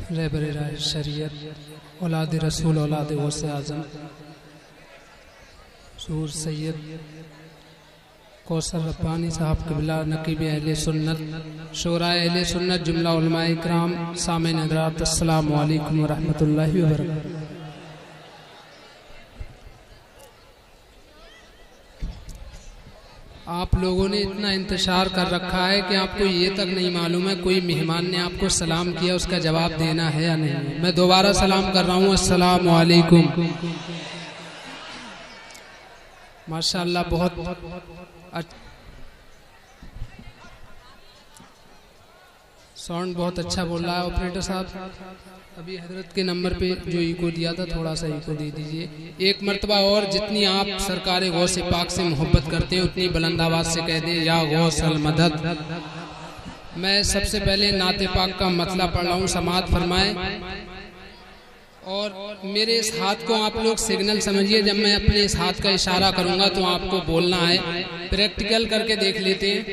रहबर शरीयत औलाद रसूल औलाद गौसे आज़म सूर सैयद कौसर रब्बानी साहब क़िबला नकीब अहले सुन्नत शोराए अहले सुन्नत जुमला उलमाए इकराम सामीन हज़रात अस्सलामु अलैकुम व रहमतुल्लाहि व बरकातहू। आप लोगों ने इतना इंतजार कर रखा है कि आपको ये तक नहीं मालूम है कोई मेहमान ने आपको सलाम किया उसका जवाब देना है या नहीं। मैं दोबारा सलाम कर रहा हूँ, अस्सलामु अलैकुम। माशाअल्लाह बहुत साउंड बहुत अच्छा बोल रहा है ऑपरेटर साहब। अभी हजरत के नंबर पे जो इको दिया था थोड़ा सा इको दे दीजिए एक मर्तबा और। जितनी आप सरकार गौसे पाक से मोहब्बत करते हैं उतनी बुलंद आवाज से कह दें या गौसल मदद। मैं सबसे पहले नाते पाक का मतलब पढ़ रहा हूँ, समाअत फरमाए। और मेरे इस हाथ को आप लोग सिग्नल समझिए, जब मैं अपने इस हाथ का इशारा करूंगा तो आपको बोलना है। प्रैक्टिकल करके देख लेते हैं।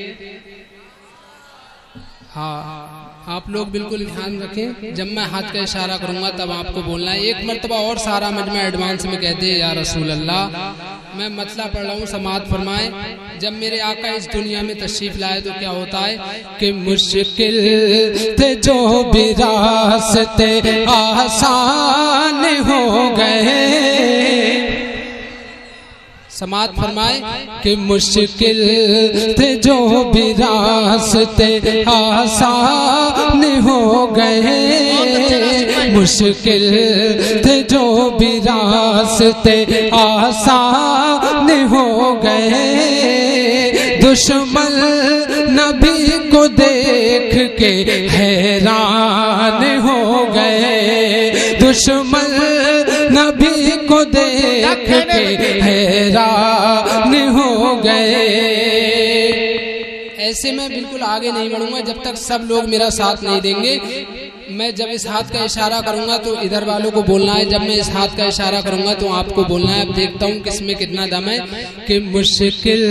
हाँ, आप लोग बिल्कुल ध्यान रखें, जब मैं हाथ का इशारा करूंगा तब आपको बोलना है। एक मर्तबा और सारा मजमा एडवांस में कहते हैं या रसूल अल्लाह। मैं मतलब पढ़ रहा हूँ, समाअत फरमाए। जब मेरे आका इस दुनिया में तशरीफ लाए तो क्या होता है कि मुश्किल थे जो भी रास्ते आसान हो गए। समाअत फरमाए कि मुश्किल थे जो भी रास्ते आसान हो गए। मुश्किल थे जो भी रास्ते आसान हो गए। दुश्मन नबी को देख के हैरान हो गए। दुश्मन नबी को देख के हैरान हो गए। ऐसे मैं बिल्कुल आगे नहीं बढ़ूंगा जब तक सब लोग मेरा साथ नहीं देंगे। मैं जब इस हाथ का इशारा करूंगा तो इधर वालों को बोलना है, जब मैं इस हाथ का इशारा करूंगा तो आपको बोलना है। अब देखता हूं किसमें कितना दम है कि मुश्किल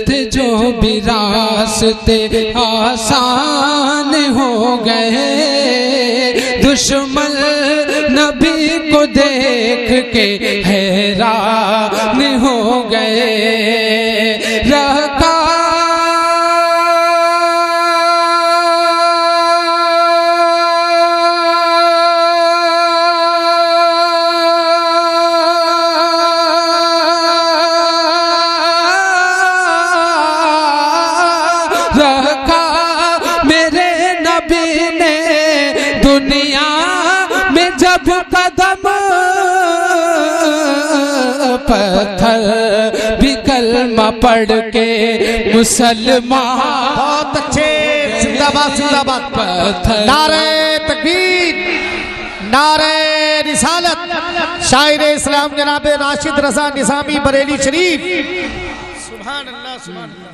थे जो भी रास्ते आसान हो गए। दुश्मन नबी को देख के हैरान हो गए। रखा मेरे नबी ने दुनिया में जब कदम पत्थर भी कलमा पढ़ के मुसलमान। बहुत अच्छे, जिंदाबाद जिंदाबाद। नारे तकबीर, नारे रिसालत। शायर इस्लाम जनाब राशिद रजा निजामी बरेली शरीफ। सुभान अल्लाह, सुभान अल्लाह,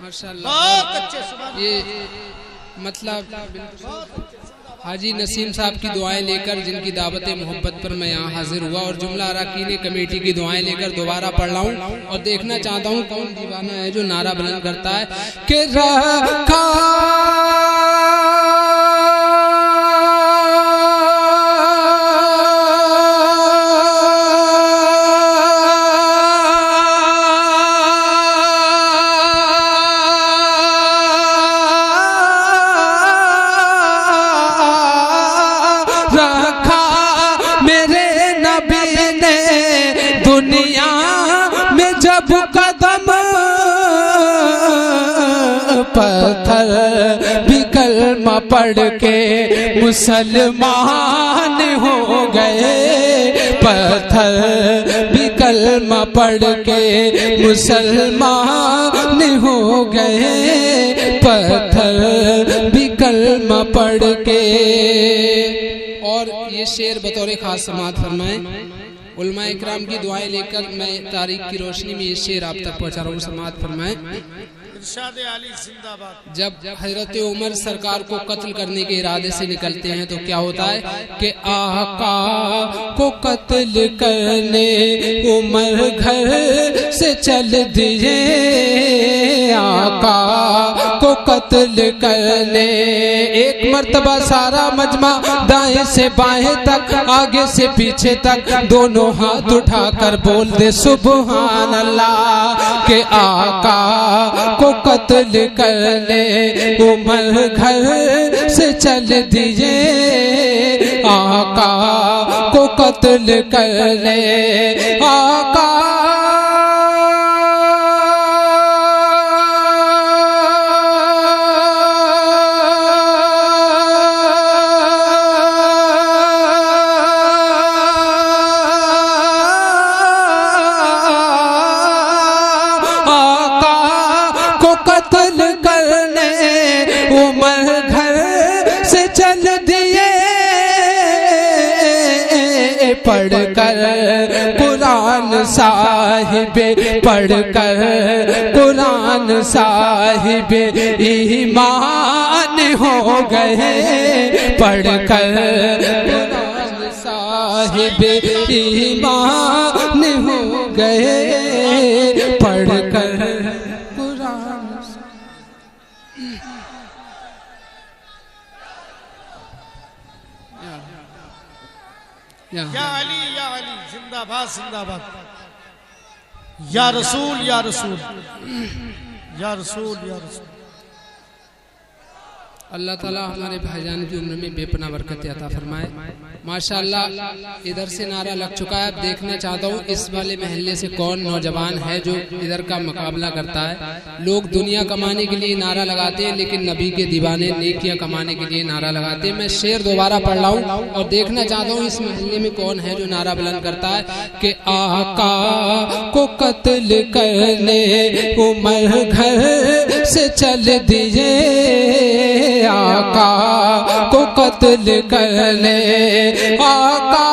माशाअल्लाह। बहुत अच्छे। ये मतलब हाजी नसीम साहब की दुआएं लेकर, जिनकी दावत मोहब्बत पर मैं यहाँ हाजिर हुआ, और जुमला अरकान कमेटी की दुआएं लेकर दोबारा पढ़ रहा हूँ। और देखना चाहता हूँ कौन दीवाना है जो नारा बुलंद करता है कि रखा दुनिया में जब कदम पत्थर भी कलमा पढ़ के मुसलमान हो गए। पत्थर भी कलमा पढ़ के मुसलमान हो गए। पत्थर भी कलमा पढ़ के। और ये शेर बतौर खास समाअत फरमाए। उलमा इकराम की दुआएं लेकर मैं तारीख की रोशनी में ये शेर आप तक पहुंचा रहा हूँ, समाअत फरमाए। इरशाद आली जिंदाबाद। जब हजरत उमर सरकार को कत्ल करने के इरादे से निकलते हैं तो क्या होता है कि आका को कत्ल करने उमर घर से चल दिए। आका को कत्ल कर ले। एक मर्तबा सारा मजमा दाएं से बाएं तक, आगे से पीछे तक दोनों हाथ उठाकर बोल दे सुभान अल्लाह के आका को कत्ल कर ले। उमर घर से चल दिए, आका को कत्ल कर ले। आका पढ़कर कुरान साहिबे, पढ़कर कुरान साहिबे ईमान हो गए। पढ़कर कुरान साहिबे ईमान हो गए। पढ़कर कुरान या अली जिंदाबाद जिंदाबाद। या रसूल या रसूल या रसूल या रसूल। अल्लाह ताला हमारे भाईजान की उम्र में बेपना बरकत अता फरमाए। माशाअल्लाह इधर से नारा लग चुका है। अब देखना चाहता हूँ इस वाले महल्ले से कौन नौजवान है जो इधर का मुकाबला करता है। लोग दुनिया कमाने के लिए नारा लगाते हैं, लेकिन नबी के दीवाने नेकियां कमाने के लिए नारा लगाते हैं। मैं शेर दोबारा पढ़ रहा हूँ और देखना चाहता हूँ इस महल्ले में कौन है जो नारा बुलंद करता है कि आका को कत्ल कर ले। उमर घर से चल दिए, आका को कत्ल कर ले। आका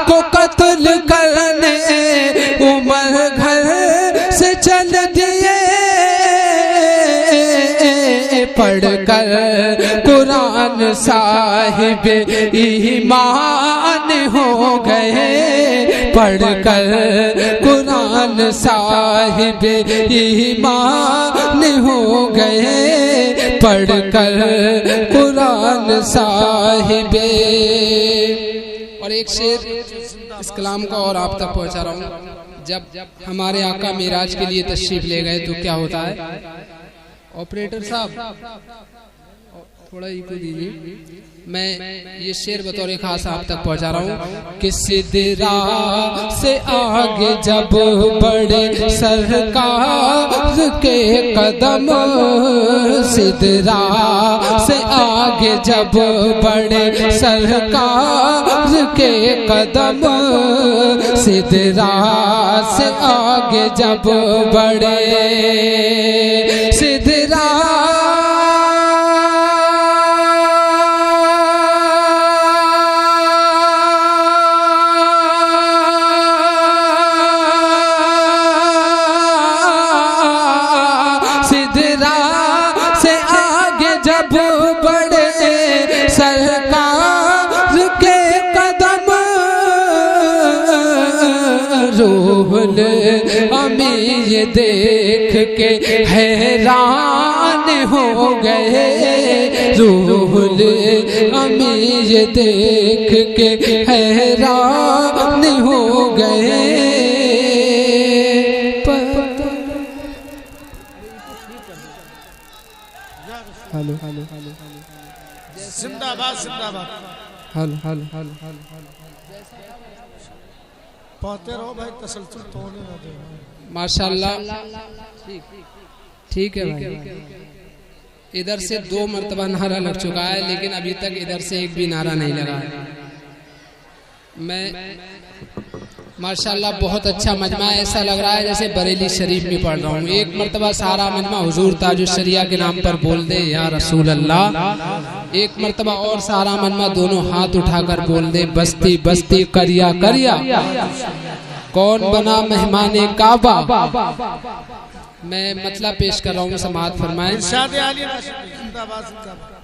को कत्ल करने उमर घर से चल दिए। पढ़कर कुरान साहिब ईमान हो गए। पढ़कर कुरान साहिब ईमान हो गए। पढ़कर कुरान साहिब। और एक शेर इस कलाम का और आप तक पहुंचा रहा हूँ। जब हमारे आका मिराज के लिए तशरीफ ले गए तो क्या होता है। ऑपरेटर साहब थोड़ा इको दीजिए। मैं ये शेर बतौर खास आप तक पहुंचा रहा हूँ कि सिदरा से आगे जब बड़े सरकार के कदम, सिदरा से आगे जब बड़े सरकार के कदम, सिदरा से आगे जब बड़े सिदरा रूहुल अमी ये देख के हैरान हो गए। रूहुल अमी ये देख के हैरान हो गए। हेलो हेलो हेलो जिंदाबाद जिंदाबाद। हेलो हेलो हेलो हेलो पाते रहो भाई, तसलसल तोड़ने ना दे। माशाल्लाह ठीक है भाई। इधर से 2 मरतबा नारा लग चुका है, लेकिन अभी तक इधर से एक भी नारा नहीं लगा है। मैं माशाल्लाह बहुत अच्छा मजमा, ऐसा लग रहा है जैसे बरेली शरीफ में पढ़ रहा हूँ। एक मरतबा सारा मजमा हुजूर ताजुश शरिया के नाम पर बोल दे या रसूल अल्लाह। एक मरतबा और सारा मजमा दोनों हाथ उठाकर बोल दे बस्ती बस्ती करिया करिया कौन बना मेहमाने काबा। मैं मतलब पेश कर रहा हूँ, समाअत फरमाएं। इरशाद आली जिंदाबाद जिंदाबाद।